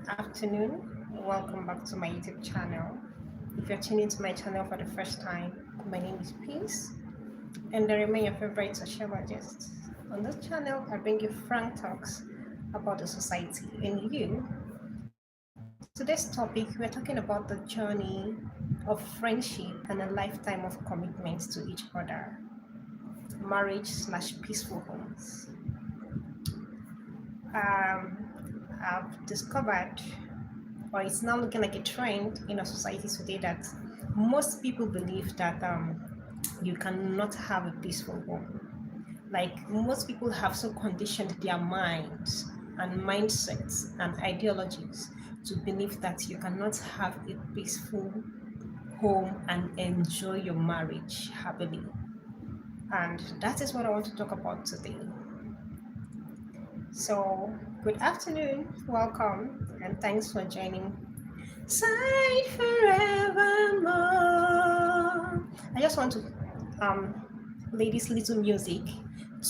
afternoon. Welcome back to my YouTube channel. If you're tuning to my channel for the first time, my name is Peace, and I remain your favorite sociologist. On this channel, I bring you frank talks about the society and you. Today's topic, we're talking about the journey of friendship and a lifetime of commitment to each other, marriage/slash peaceful homes. I've discovered, or it's now looking like a trend in our society today, that most people believe that you cannot have a peaceful home. Like most people have so conditioned their minds and mindsets and ideologies to believe that you cannot have a peaceful home and enjoy your marriage happily. And that is what I want to talk about today. So, good afternoon, welcome, and thanks for joining Side Forevermore. I just want to play this little music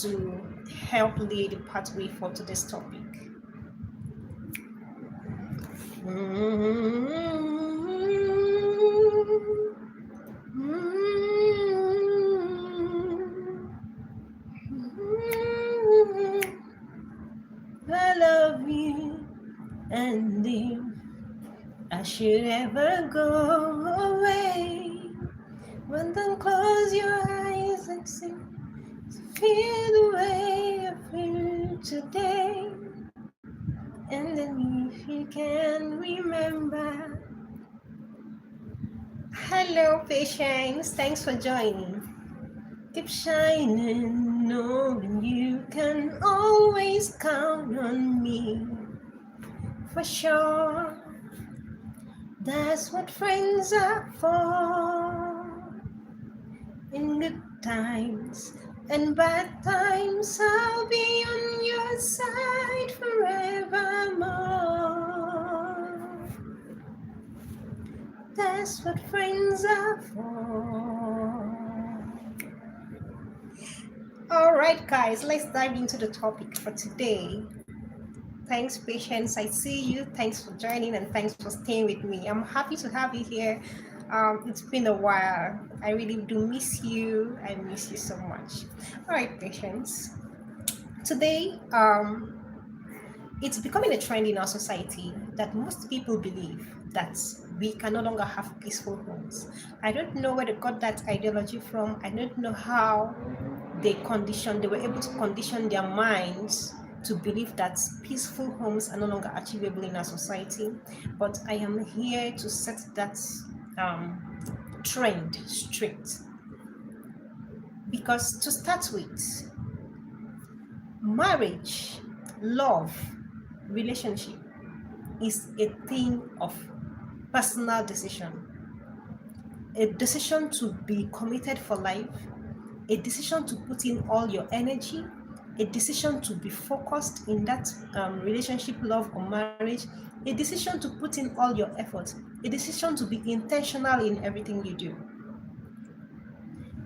to help lay the pathway for today's topic. I love you, and if I should ever go away, well then close your eyes and see, feel the way I feel today. And then if you can remember. Hello, patience. Thanks for joining. Keep shining, knowing you can always count on me. For sure, that's what friends are for. In good times and bad times, I'll be on your side forevermore. That's what friends are for. All right, guys, let's dive into the topic for today. Thanks, patience. I see you. Thanks for joining and thanks for staying with me. I'm happy to have you here. It's been a while. I really do miss you. I miss you so much. All right, patience. Today, it's becoming a trend in our society that most people believe that we can no longer have peaceful homes. I don't know where they got that ideology from. I don't know how they were able to condition their minds to believe that peaceful homes are no longer achievable in our society. But I am here to set that trend straight. Because to start with, marriage, love, relationship is a thing of personal decision, a decision to be committed for life, a decision to put in all your energy, a decision to be focused in that relationship, love, or marriage, a decision to put in all your effort, a decision to be intentional in everything you do.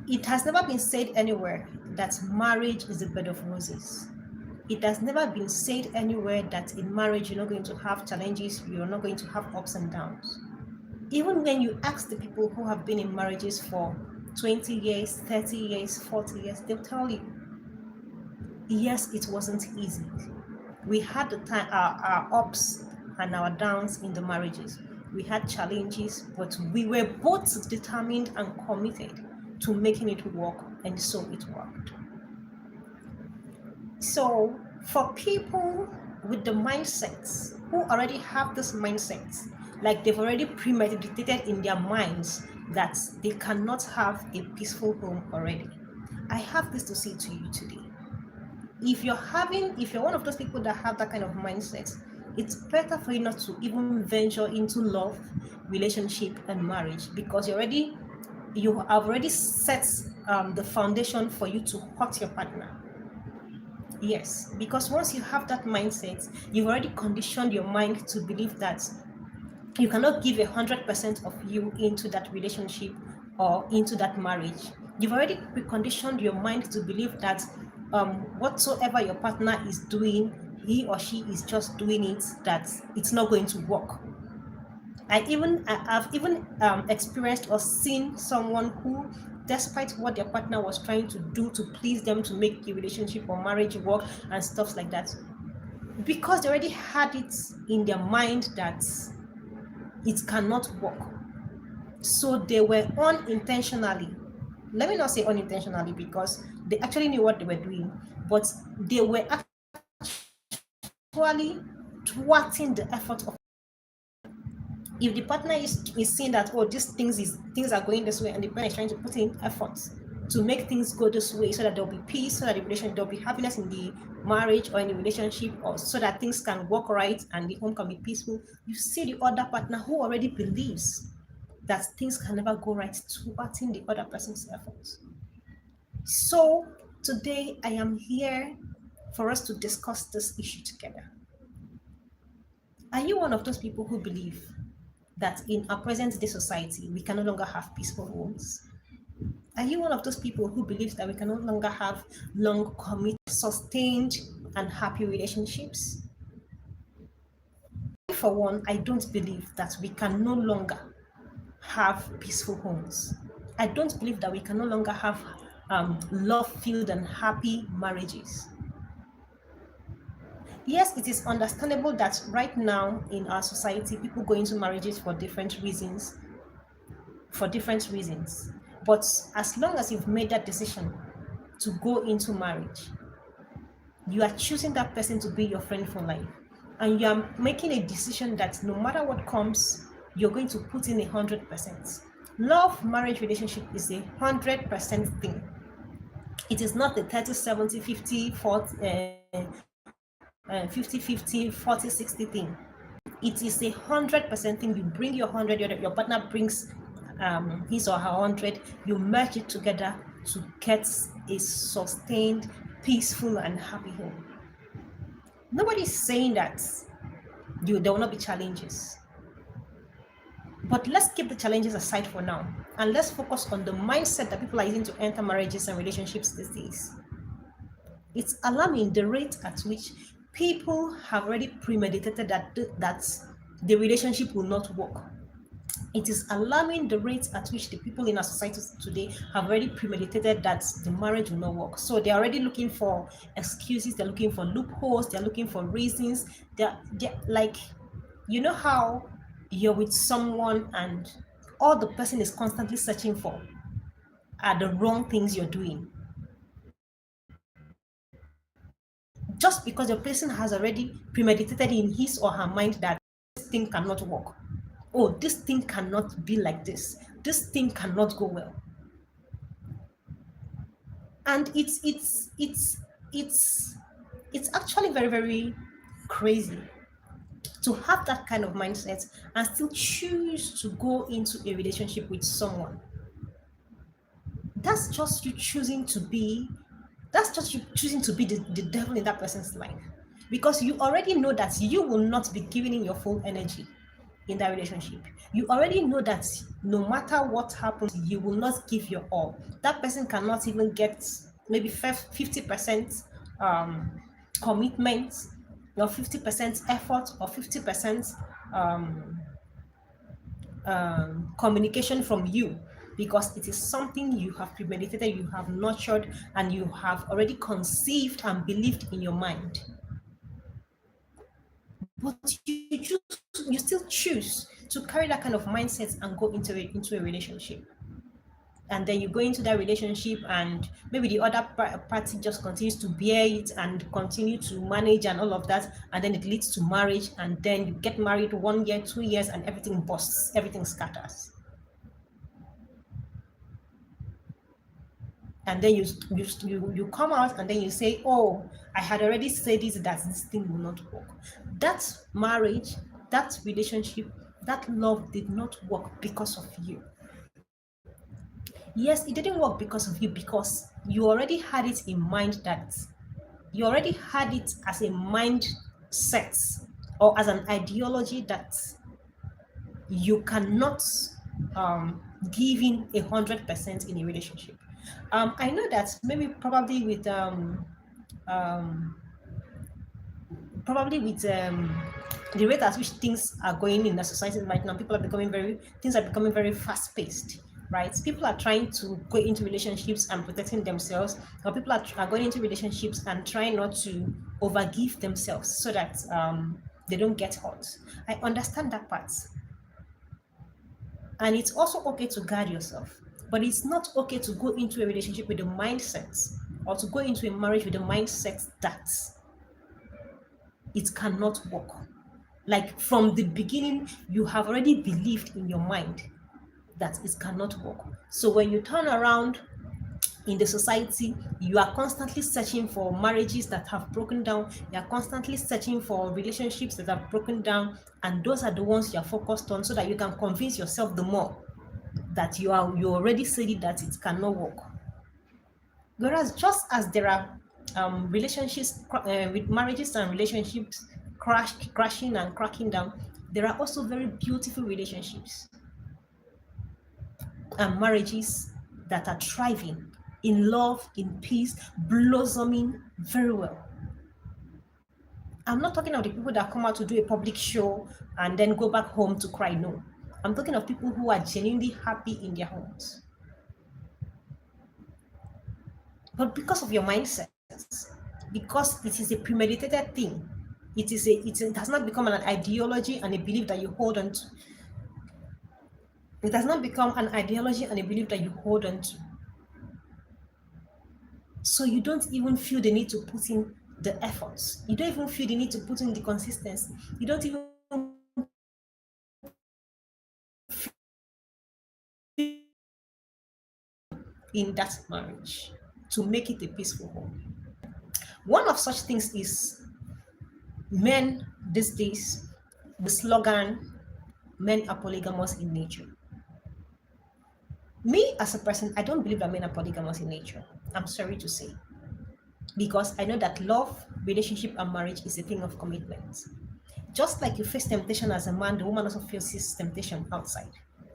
It has never been said anywhere that marriage is a bed of roses. It has never been said anywhere that in marriage you're not going to have challenges, you're not going to have ups and downs. Even when you ask the people who have been in marriages for 20 years, 30 years, 40 years, they'll tell you, yes, it wasn't easy. We had the time, our ups and our downs in the marriages. We had challenges, but we were both determined and committed to making it work, and so it worked. So, for people with the mindsets who already have this mindset, like they've already premeditated in their minds that they cannot have a peaceful home already, I have this to say to you today. If you're one of those people that have that kind of mindset, it's better for you not to even venture into love, relationship, and marriage, because you have already set the foundation for you to hurt your partner. Yes, because once you have that mindset, you've already conditioned your mind to believe that you cannot give 100% of you into that relationship or into that marriage. You've already preconditioned your mind to believe that whatsoever your partner is doing, he or she is just doing it, that it's not going to work. I've even experienced or seen someone who, despite what their partner was trying to do to please them to make the relationship or marriage work and stuff like that, because they already had it in their mind that it cannot work. So they were unintentionally, let me not say unintentionally because they actually knew what they were doing, but they were actually thwarting the effort of, if the partner is seeing that, oh, things are going this way, and the partner is trying to put in effort to make things go this way so that there'll be peace, so that there'll be happiness in the marriage or in the relationship, or so that things can work right and the home can be peaceful. You see the other partner who already believes that things can never go right, thwarting the other person's efforts. So today I am here for us to discuss this issue together. Are you one of those people who believe that in our present day society we can no longer have peaceful homes? Are you one of those people who believes that we can no longer have long, committed, sustained, and happy relationships? For one, I don't believe that we can no longer have peaceful homes. I don't believe that we can no longer have love-filled and happy marriages. Yes, it is understandable that right now in our society, people go into marriages for different reasons, But as long as you've made that decision to go into marriage, you are choosing that person to be your friend for life. And you are making a decision that no matter what comes, you're going to put in 100%. Love marriage relationship is 100% thing. It is not the 30, 70, 50, 40, 50, 50, 40, 60 thing. It is 100% thing. You bring your 100, your partner brings his or her 100, you merge it together to get a sustained, peaceful, and happy home. Nobody is saying that there will not be challenges. But let's keep the challenges aside for now, and let's focus on the mindset that people are using to enter marriages and relationships these days. It's alarming the rate at which people have already premeditated that the relationship will not work. It is alarming the rate at which the people in our society today have already premeditated that the marriage will not work. So they're already looking for excuses, they're looking for loopholes, they're looking for reasons. They're like, you know how you're with someone and all the person is constantly searching for are the wrong things you're doing. Just because the person has already premeditated in his or her mind that this thing cannot work. Oh, this thing cannot be like this. This thing cannot go well. And it's actually very, very crazy to have that kind of mindset and still choose to go into a relationship with someone. That's just you choosing to be the devil in that person's life, because you already know that you will not be giving in your full energy in that relationship. You already know that no matter what happens, you will not give your all. That person cannot even get maybe 50% commitment, or 50% effort, or 50% um, communication from you, because it is something you have premeditated, you have nurtured, and you have already conceived and believed in your mind. But you still choose to carry that kind of mindset and go into a relationship. And then you go into that relationship and maybe the other party just continues to bear it and continue to manage and all of that, and then it leads to marriage, and then you get married 1 year, 2 years, and everything busts, everything scatters. And then you come out and then you say, oh, I had already said this, that this thing will not work. That marriage, that relationship, that love did not work because of you. Yes, it didn't work because of you, because you already had it in mind, that you already had it as a mindset or as an ideology that you cannot give in 100% in a relationship. I know that maybe probably with um, probably with the rate at which things are going in the society right now, things are becoming very fast paced, right? People are trying to go into relationships and protecting themselves, or people are going into relationships and trying not to overgive themselves so that they don't get hurt. I understand that part. And it's also okay to guard yourself, but it's not okay to go into a relationship with the mindset, or to go into a marriage with the mindset that it cannot work. Like from the beginning, you have already believed in your mind that it cannot work. So when you turn around in the society, you are constantly searching for marriages that have broken down, you are constantly searching for relationships that have broken down, and those are the ones you are focused on, so that you can convince yourself the more that you already said it that it cannot work. Whereas just as there are relationships with marriages and relationships crashing and cracking down, there are also very beautiful relationships and marriages that are thriving in love, in peace, blossoming very well. I'm not talking of the people that come out to do a public show and then go back home to cry. No. I'm talking of people who are genuinely happy in their homes. But because of your mindset, because it is a premeditated thing, it has not become an ideology and a belief that you hold on to. It has not become an ideology and a belief that you hold on to. So you don't even feel the need to put in the efforts. You don't even feel the need to put in the consistency. You don't even in that marriage to make it a peaceful home. One of such things is men these days, the slogan, men are polygamous in nature. Me as a person, I don't believe that men are polygamous in nature. I'm sorry to say. Because I know that love, relationship, and marriage is a thing of commitment. Just like you face temptation as a man, the woman also faces temptation outside.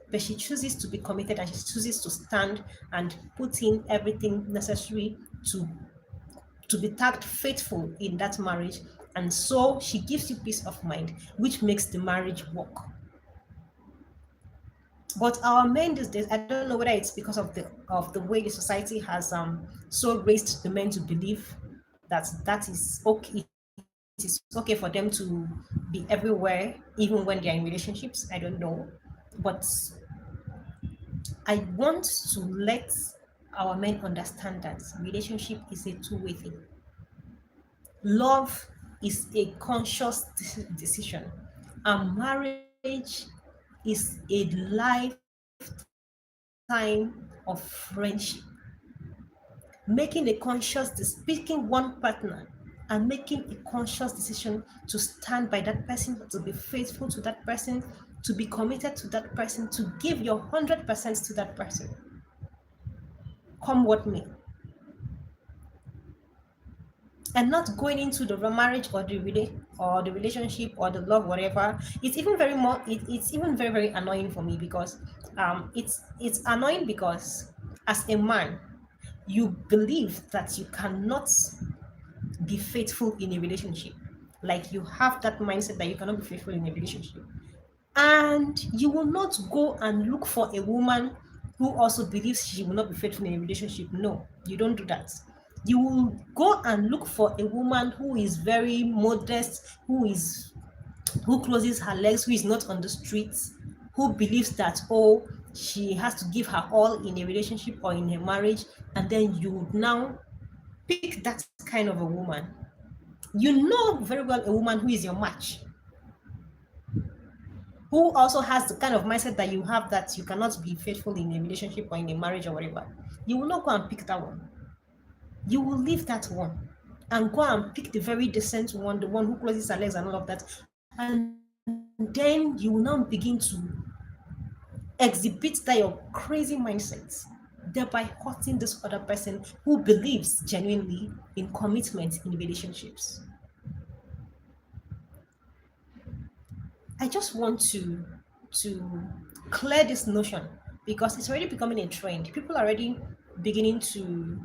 But she chooses to be committed, and she chooses to stand and put in everything necessary to be tagged faithful in that marriage. And so she gives you peace of mind, which makes the marriage work. But our men these days, I don't know whether it's because of the way the society has so raised the men to believe that that is okay. It is okay for them to be everywhere, even when they're in relationships. I don't know, but I want to let our men understand that relationship is a two-way thing. Love is a conscious decision, and marriage is a lifetime of friendship. Making a picking one partner and making a conscious decision to stand by that person, to be faithful to that person, to be committed to that person, to give your 100% to that person, come what may. And not going into the marriage or the relationship or the love, whatever. It's even very, very annoying for me, because it's annoying because as a man, you believe that you cannot be faithful in a relationship. Like you have that mindset that you cannot be faithful in a relationship. And you will not go and look for a woman who also believes she will not be faithful in a relationship. No, you don't do that. You will go and look for a woman who is very modest, who closes her legs, who is not on the streets, who believes that, oh, she has to give her all in a relationship or in a marriage. And then you now pick that kind of a woman. You know very well a woman who is your match, who also has the kind of mindset that you have, that you cannot be faithful in a relationship or in a marriage or whatever. You will not go and pick that one. You will leave that one and go and pick the very decent one, the one who closes her legs and all of that. And then you will now begin to exhibit that your crazy mindset, thereby hurting this other person who believes genuinely in commitment in relationships. I just want to clear this notion, because it's already becoming a trend. People are already beginning to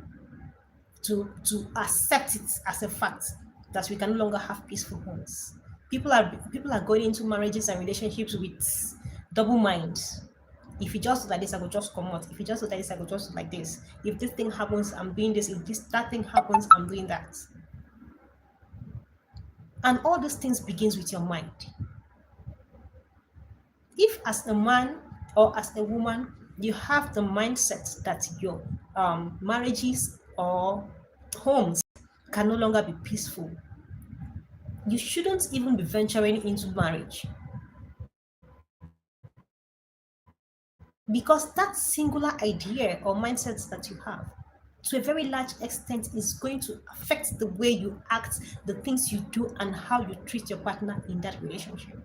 accept it as a fact that we can no longer have peaceful homes. People are going into marriages and relationships with double minds. If you just do like this, I will just come out. If you just do like this, I will just do like this. If this thing happens, I'm doing this. If this that thing happens, I'm doing that. And all these things begins with your mind. If as a man or as a woman, you have the mindset that your marriages or homes can no longer be peaceful, you shouldn't even be venturing into marriage, because that singular idea or mindset that you have to a very large extent is going to affect the way you act, the things you do, and how you treat your partner in that relationship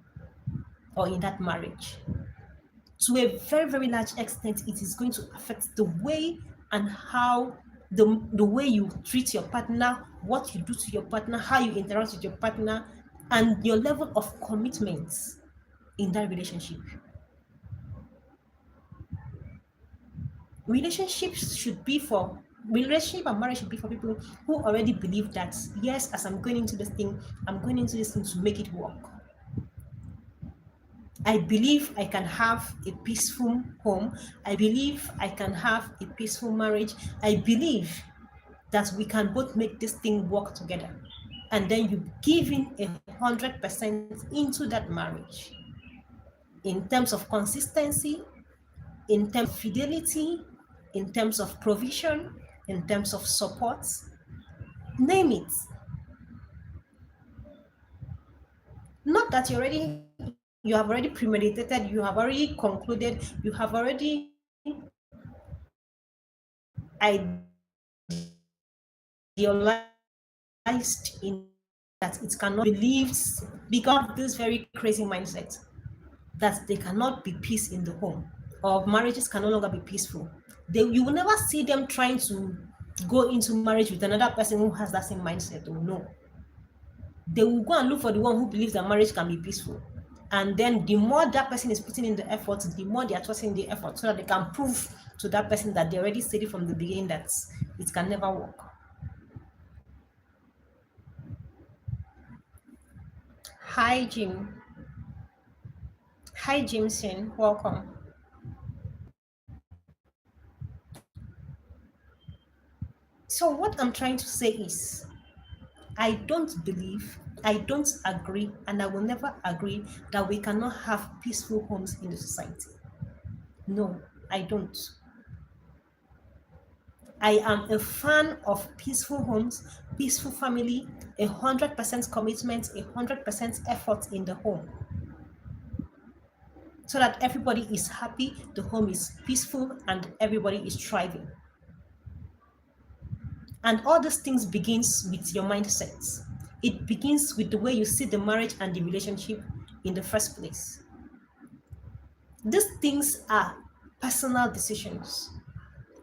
or in that marriage. To a very, very large extent, it is going to affect the way and how the way you treat your partner, what you do to your partner, how you interact with your partner, and your level of commitment in that relationship. Relationship and marriage should be for people who already believe that, yes, as I'm going into this thing, I'm going into this thing to make it work. I believe I can have a peaceful home. I believe I can have a peaceful marriage. I believe that we can both make this thing work together. And then you give in 100% into that marriage in terms of consistency, in terms of fidelity, in terms of provision, in terms of support, name it. Not that you have already premeditated, you have already concluded, you have already idealized in that it cannot be believed, because of this very crazy mindset that there cannot be peace in the home, or marriages can no longer be peaceful. You will never see them trying to go into marriage with another person who has that same mindset. Or no, they will go and look for the one who believes that marriage can be peaceful. And then the more that person is putting in the effort, the more they are trusting the effort, so that they can prove to that person that they already said it from the beginning that it can never work. Hi, Jim. Hi, Jimson. Welcome. So, what I'm trying to say is, I don't believe, I don't agree, and I will never agree that we cannot have peaceful homes in the society. No, I don't. I am a fan of peaceful homes, peaceful family, 100% commitment, 100% effort in the home, so that everybody is happy, the home is peaceful, and everybody is thriving. And all these things begins with your mindset. It begins with the way you see the marriage and the relationship in the first place. These things are personal decisions.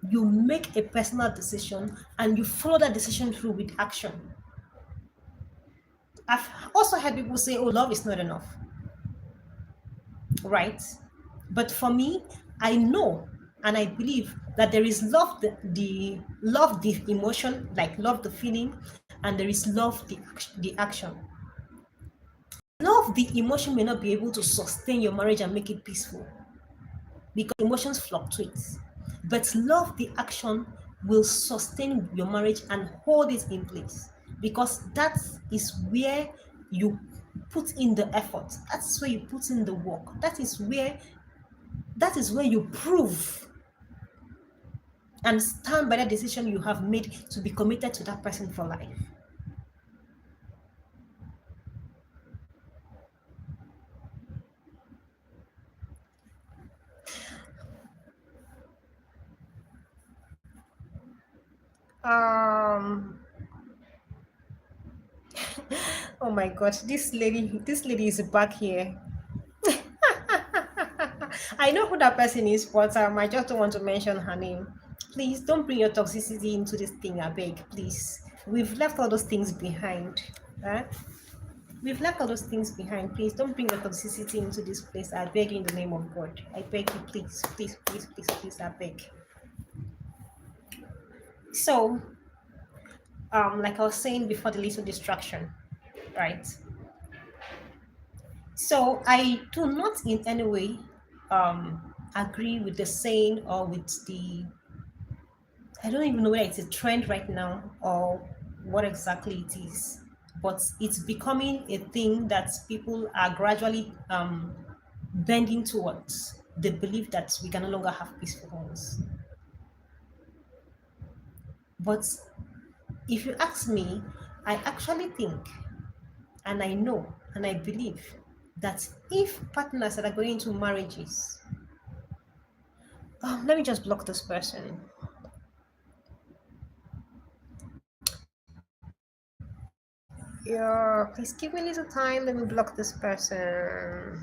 You make a personal decision and you follow that decision through with action. I've also heard people say, oh, love is not enough, right? But for me, I know and I believe that there is love, the love, the emotion, like love, the feeling, and there is love, the action. Love, the emotion may not be able to sustain your marriage and make it peaceful, because emotions fluctuate. But love, the action, will sustain your marriage and hold it in place, because that is where you put in the effort. That's where you put in the work. That is where you prove and stand by that decision you have made to be committed to that person for life. Um oh my god, this lady is back here. I know who that person is, but I just don't want to mention her name. Please don't bring your toxicity into this thing, I beg, please. We've left all those things behind. Huh? We've left all those things behind. Please don't bring your toxicity into this place. I beg you in the name of God. I beg you, please, please, please, please, please, I beg. So, like I was saying before, the little distraction, right? So I do not in any way agree with the saying or with the, I don't even know whether it's a trend right now or what exactly it is, but it's becoming a thing that people are gradually bending towards. The belief that we can no longer have peaceful homes. But if you ask me, I actually think and I know and I believe that if partners that are going into marriages, let me just block this person. Yeah, please give me a little time. Let me block this person.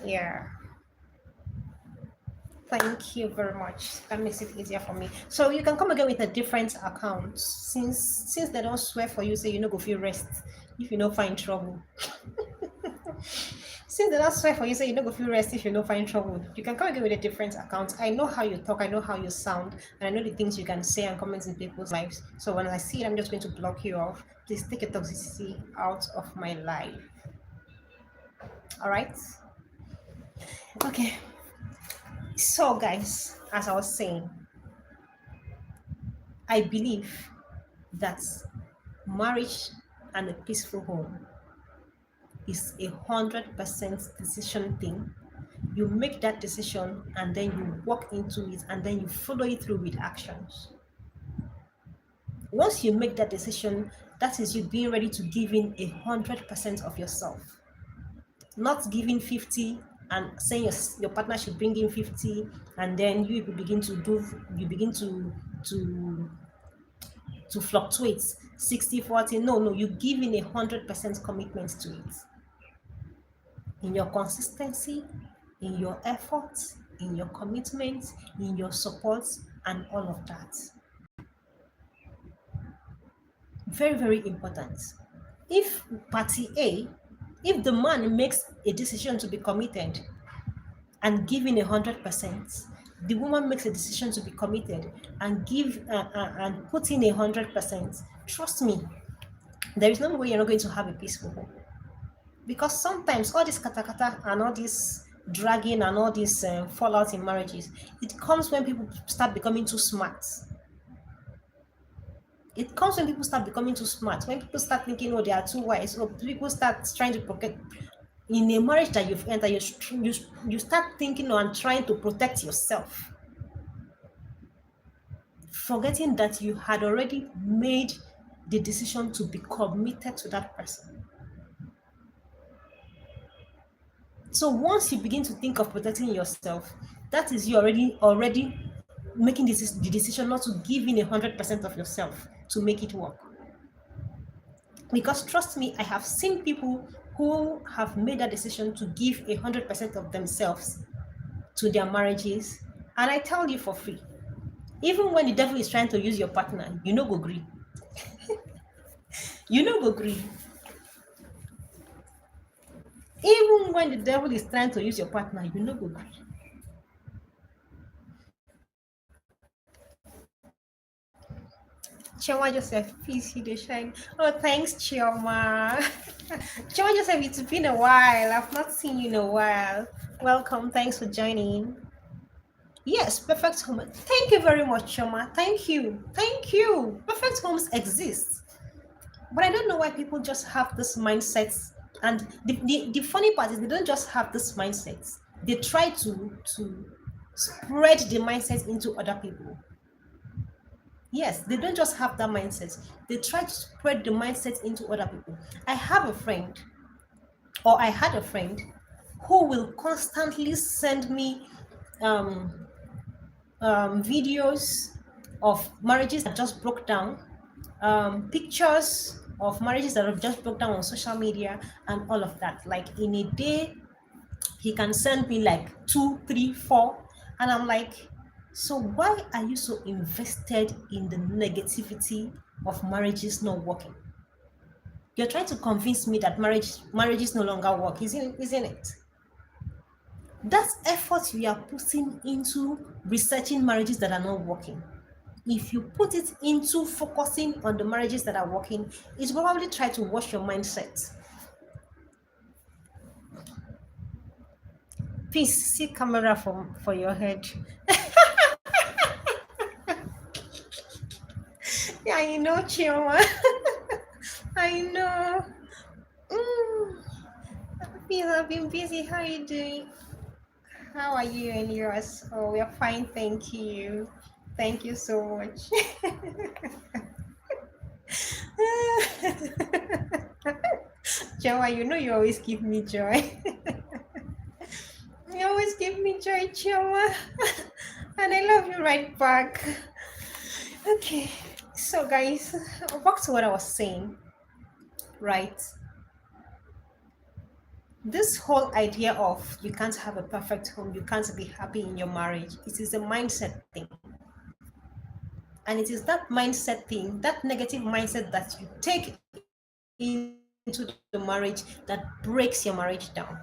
Yeah. Thank you very much. That makes it easier for me. So you can come again with a different account. Since they don't swear for you, say you no go feel rest if you no find trouble. Since they don't swear for you, say you no go feel rest if you no find trouble. You can come again with a different account. I know how you talk, I know how you sound, and I know the things you can say and comment in people's lives. So when I see it, I'm just going to block you off. Please take your toxicity out of my life. All right. Okay. So guys, as I was saying, I believe that marriage and a peaceful home is 100% decision thing. You make that decision and then you walk into it and then you follow it through with actions. Once you make that decision, that is you being ready to give in 100% of yourself, not giving 50 and saying your partner should bring in 50 and then you begin to fluctuate 60-40. No, you give in 100% commitment to it, in your consistency, in your efforts, in your commitment, in your support, and all of that. Very, very important. If party A, if the man makes a decision to be committed and give in 100%, the woman makes a decision to be committed and give and put in 100%. Trust me, there is no way you're not going to have a peaceful home. Because sometimes all this katakata and all this dragging and all this fallout in marriages, it comes when people start becoming too smart. It comes when people start becoming too smart. When people start thinking, oh, they are too wise, or people start trying to protect. In a marriage that you've entered, you start thinking and trying to protect yourself, forgetting that you had already made the decision to be committed to that person. So once you begin to think of protecting yourself, that is you already making the decision not to give in 100% of yourself to make it work. Because trust me, I have seen people who have made that decision to give 100% of themselves to their marriages, and I tell you for free, even when the devil is trying to use your partner, you no go gree. You no go gree. Even when the devil is trying to use your partner, you no go gree. Chioma Joseph, please see the shine. Oh, thanks, Chioma. Chioma Joseph, it's been a while. I've not seen you in a while. Welcome. Thanks for joining. Yes, perfect home. Thank you very much, Chioma. Thank you. Thank you. Perfect homes exist. But I don't know why people just have this mindset. And the funny part is they don't just have this mindset. They try to spread the mindset into other people. Yes, they don't just have that mindset. They try to spread the mindset into other people. I have a friend, or I had a friend, who will constantly send me um, videos of marriages that just broke down, pictures of marriages that have just broke down on social media, and all of that. Like in a day, he can send me like 2, 3, 4, and I'm like, so why are you so invested in the negativity of marriages not working? You're trying to convince me that marriages no longer work, isn't it? That effort you are putting into researching marriages that are not working, if you put it into focusing on the marriages that are working, it's probably try to wash your mindset. Please see camera for your head. Yeah, I know, Chioma. I know. Mm, Please, I've been busy. How are you doing? How are you and yours? Oh, we're fine, thank you. Thank you so much. Joa, you know you always give me joy. You always give me joy, Joa. And I love you right back. Okay, so guys, back to what I was saying, right? This whole idea of you can't have a perfect home, you can't be happy in your marriage, it is a mindset thing. And it is that mindset thing, that negative mindset that you take into the marriage that breaks your marriage down.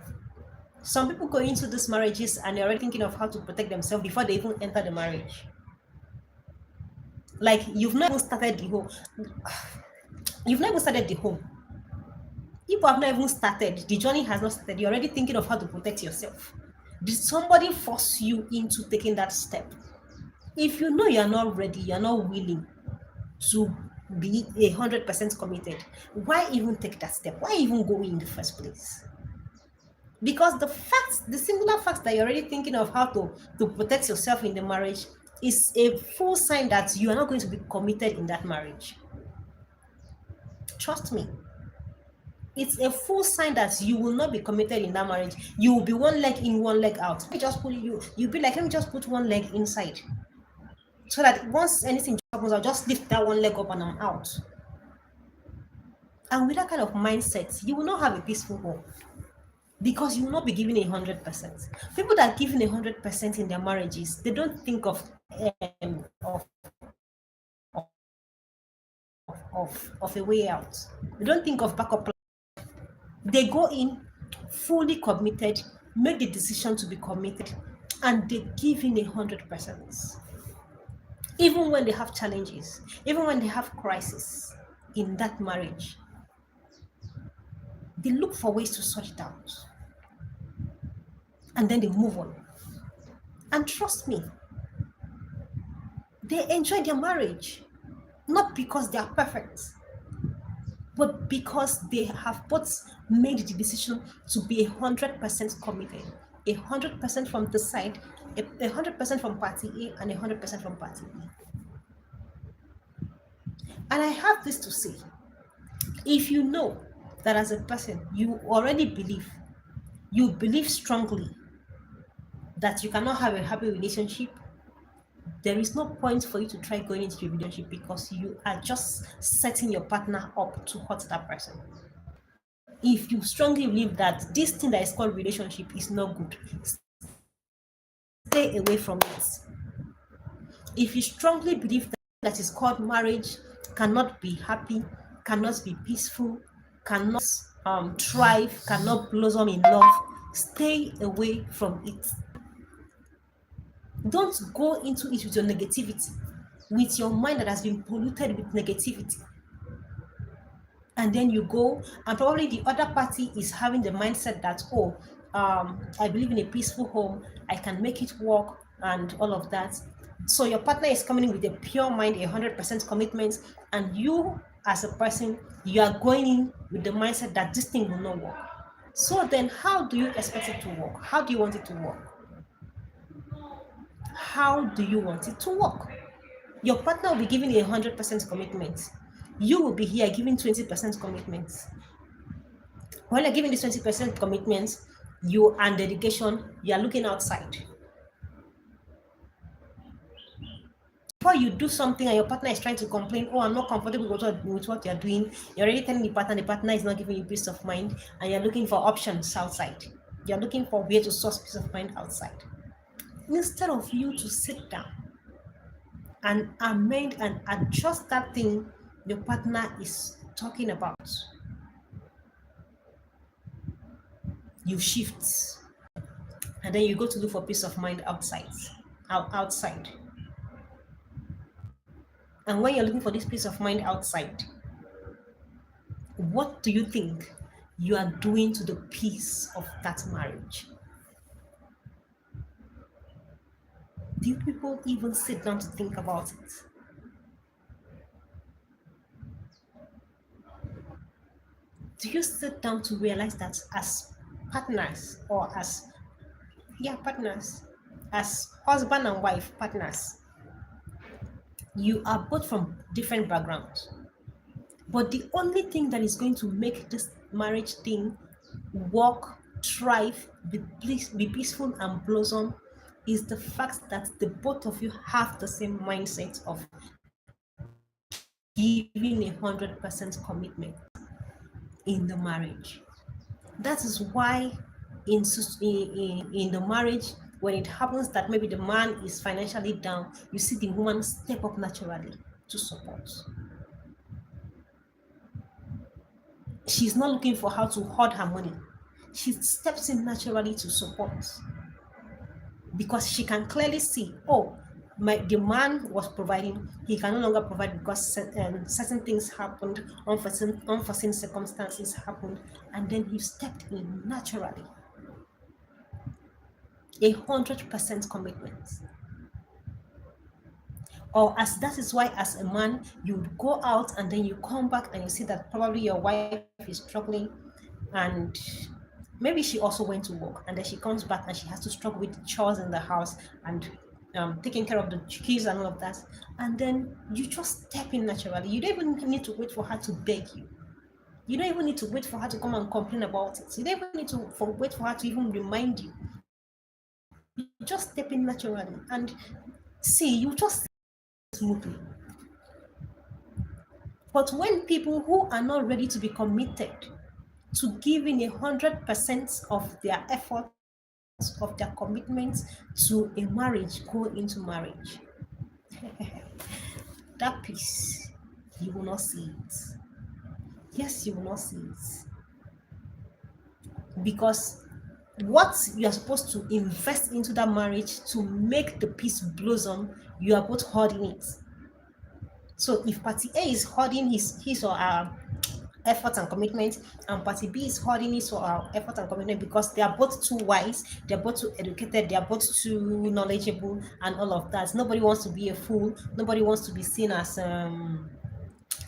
Some people go into these marriages and they're already thinking of how to protect themselves before they even enter the marriage. Like you've not even started the home. You've not even started the home. People have not even started. The journey has not started. You're already thinking of how to protect yourself. Did somebody force you into taking that step? If you know you're not ready, you're not willing to be 100% committed, why even take that step? Why even go in the first place? Because the singular fact that you're already thinking of how to protect yourself in the marriage is a full sign that you are not going to be committed in that marriage. Trust me, it's a full sign that you will not be committed in that marriage. You will be one leg in, one leg out. Let me just put you'll be like, let me just put one leg inside, so that once anything happens, I'll just lift that one leg up and I'm out. And with that kind of mindset, you will not have a peaceful home, because you will not be giving 100%. People that are giving 100% in their marriages, they don't think um, of, of a way out. They don't think of backup plan. They go in fully committed, make the decision to be committed, and they give in 100%. Even when they have challenges, even when they have crisis in that marriage, they look for ways to sort it out, and then they move on. And trust me, they enjoy their marriage, not because they are perfect, but because they have both made the decision to be 100% committed, 100% from the side, 100% from party A, and 100% from party B. And I have this to say: if you know that as a person you believe strongly that you cannot have a happy relationship, there is no point for you to try going into a relationship, because you are just setting your partner up to hurt that person. If you strongly believe that this thing that is called relationship is not good, stay away from it. If you strongly believe that is called marriage cannot be happy, cannot be peaceful, cannot thrive, cannot blossom in love, stay away from it. Don't go into it with your negativity, with your mind that has been polluted with negativity. And then you go, and probably the other party is having the mindset that, oh, I believe in a peaceful home, I can make it work, and all of that. So your partner is coming in with a pure mind, 100% commitment, and you, as a person, you are going in with the mindset that this thing will not work. So then, how do you expect it to work? How do you want it to work? How do you want it to work? Your partner will be giving a 100% commitment. You will be here giving 20% commitment. When you're giving this 20% commitment, you and dedication, you are looking outside. Before you do something and your partner is trying to complain, oh, I'm not comfortable with what you're doing, you're already telling the partner is not giving you peace of mind, and you're looking for options outside. You're looking for where to source peace of mind outside. Instead of you to sit down and amend and adjust that thing your partner is talking about, you shift. and then you go to look for peace of mind outside. And when you're looking for this peace of mind outside, what do you think you are doing to the peace of that marriage? Do people even sit down to think about it? Do you sit down to realize that as partners, or as, yeah, partners, as husband and wife partners, you are both from different backgrounds, but the only thing that is going to make this marriage thing work, thrive, be peaceful and blossom is the fact that the both of you have the same mindset of giving 100% commitment in the marriage. That is why in the marriage, when it happens that maybe the man is financially down, you see the woman step up naturally to support. She's not looking for how to hoard her money. She steps in naturally to support, because she can clearly see, oh, the man was providing, he can no longer provide because certain things happened, unforeseen circumstances happened, and then he stepped in naturally. 100% commitment. Or as that is why, as a man, you go out and then you come back and you see that probably your wife is struggling, and maybe she also went to work, and then she comes back and she has to struggle with chores in the house and taking care of the kids and all of that, and then you just step in naturally. You don't even need to wait for her to beg you. You don't even need to wait for her to come and complain about it. You don't even need to wait for her to even remind you. You just step in naturally, and see, you just smoothly. But when people who are not ready to be committed to giving 100% of their effort, of their commitment to a marriage, go into marriage, that peace, you will not see it. Yes, you will not see it. Because what you are supposed to invest into that marriage to make the peace blossom, you are both holding it. So if party A is holding his or her effort and commitment, and party B is holding his or her effort and commitment, because they are both too wise, they're both too educated, they are both too knowledgeable, and all of that. Nobody wants to be a fool. Nobody wants to be seen as a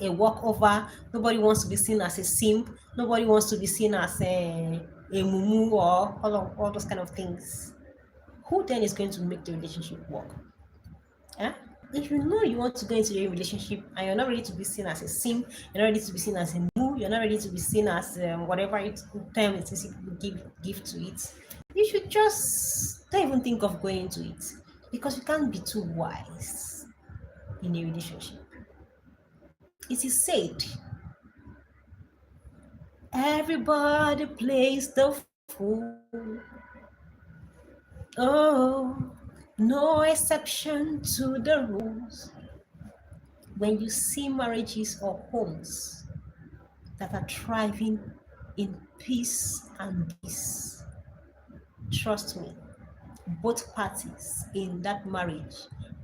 walkover. Nobody wants to be seen as a simp. Nobody wants to be seen as a mumu, or all those kind of things. Who then is going to make the relationship work? Eh? If you know you want to go into a relationship and you're not ready to be seen as a simp, you're not ready to be seen as a moo, you're not ready to be seen as whatever term it is you give to it, you should just don't even think of going into it, because you can't be too wise in a relationship. It is said, everybody plays the fool. Oh, no exception to the rules. When you see marriages or homes that are thriving in peace and peace, trust me, both parties in that marriage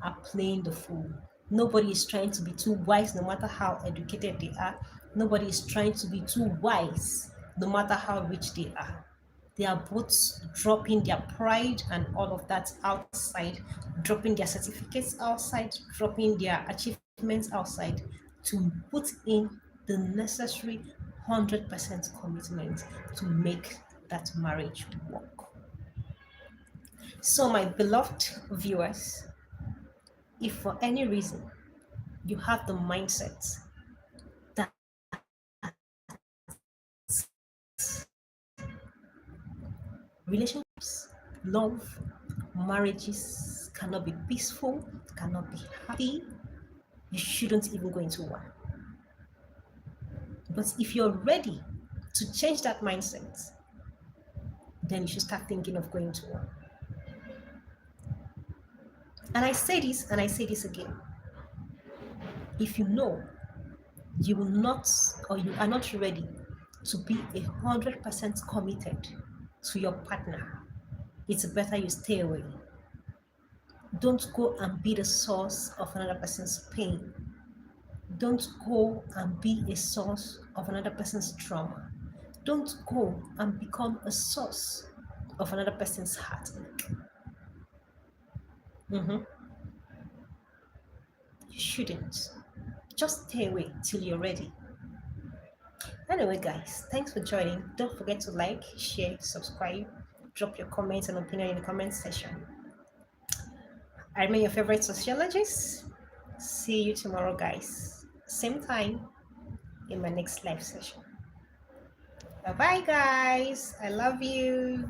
are playing the fool. Nobody is trying to be too wise, no matter how educated they are. Nobody is trying to be too wise, no matter how rich they are. They are both dropping their pride and all of that outside, dropping their certificates outside, dropping their achievements outside, to put in the necessary 100% commitment to make that marriage work. So, my beloved viewers, if for any reason you have the mindset that relationships, love, marriages cannot be peaceful, cannot be happy, you shouldn't even go into one. But if you're ready to change that mindset, then you should start thinking of going to one. And I say this and I say this again. If you know you will not, or you are not ready to be 100% committed to your partner, it's better you stay away. Don't go and be the source of another person's pain. Don't go and be a source of another person's trauma. Don't go and become a source of another person's heartache. You shouldn't. Just stay away till you're ready. Anyway, guys, thanks for joining. Don't forget to like, share, subscribe, drop your comments and opinion in the comment section. I remain your favorite sociologist. See you tomorrow, guys. Same time in my next live session. Bye bye, guys. I love you.